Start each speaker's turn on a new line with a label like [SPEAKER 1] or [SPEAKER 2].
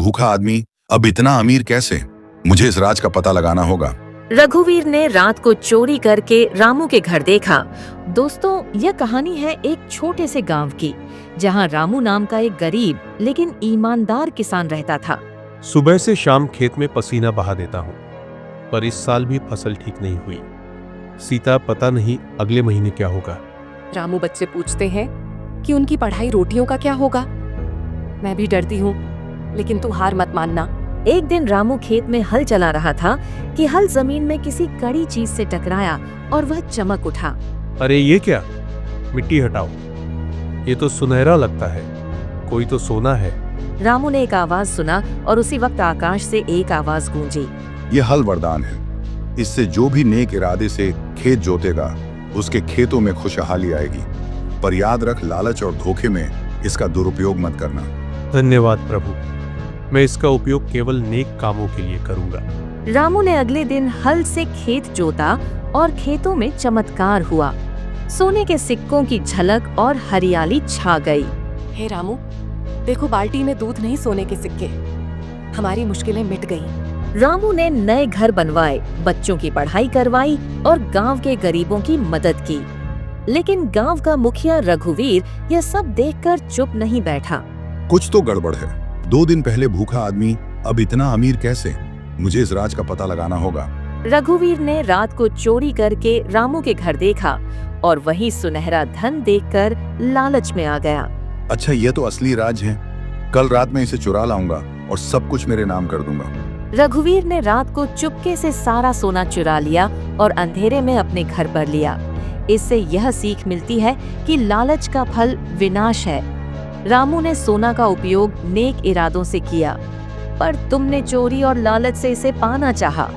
[SPEAKER 1] भूखा आदमी अब इतना अमीर कैसे? मुझे इस राज का पता लगाना होगा।
[SPEAKER 2] रघुवीर ने रात को चोरी करके रामू के घर देखा। दोस्तों, यह कहानी है एक छोटे से गांव की, जहां रामू नाम का एक गरीब लेकिन ईमानदार किसान रहता था।
[SPEAKER 3] सुबह से शाम खेत में पसीना बहा देता हूँ, पर इस साल भी फसल ठीक नहीं हुई। सीता, पता नहीं अगले महीने क्या होगा।
[SPEAKER 4] रामू बच्चे पूछते हैं कि उनकी पढ़ाई रोटियों का क्या होगा। मैं भी डरती हूँ, लेकिन तू हार मत मानना।
[SPEAKER 2] एक दिन रामू खेत में हल चला रहा था कि हल जमीन में किसी कड़ी चीज से टकराया और वह चमक उठा।
[SPEAKER 3] अरे ये क्या? मिट्टी हटाओ, ये तो सुनहरा लगता है, कोई तो सोना है।
[SPEAKER 2] रामू ने एक आवाज सुना और उसी वक्त आकाश से एक आवाज गूंजी।
[SPEAKER 1] यह हल वरदान है, इससे जो भी नेक इरादे से खेत जोतेगा उसके खेतों में खुशहाली आएगी। पर याद रख, लालच और धोखे में इसका दुरुपयोग मत करना।
[SPEAKER 3] धन्यवाद प्रभु, मैं इसका उपयोग केवल नेक कामों के लिए करूंगा।
[SPEAKER 2] रामू ने अगले दिन हल से खेत जोता और खेतों में चमत्कार हुआ। सोने के सिक्कों की झलक और हरियाली छा गई।
[SPEAKER 4] हे रामू, देखो बाल्टी में दूध नहीं, सोने के सिक्के। हमारी मुश्किलें मिट गईं।
[SPEAKER 2] रामू ने नए घर बनवाए, बच्चों की पढ़ाई करवाई और गांव के गरीबों की मदद की। लेकिन गांव का मुखिया रघुवीर यह सब देखकर चुप नहीं बैठा।
[SPEAKER 1] कुछ तो गड़बड़ है। 2 दिन पहले भूखा आदमी अब इतना अमीर कैसे? मुझे इस राज का पता लगाना होगा।
[SPEAKER 2] रघुवीर ने रात को चोरी करके रामू के घर देखा और वही सुनहरा धन देखकर लालच में आ गया।
[SPEAKER 1] अच्छा, यह तो असली राज है। कल रात में इसे चुरा लाऊंगा और सब कुछ मेरे नाम कर दूंगा।
[SPEAKER 2] रघुवीर ने रात को चुपके से सारा सोना चुरा लिया और अंधेरे में अपने घर पर लिया। इससे यह सीख मिलती है कि लालच का फल विनाश है। रामू ने सोना का उपयोग नेक इरादों से किया, पर तुमने चोरी और लालच से इसे पाना चाहा।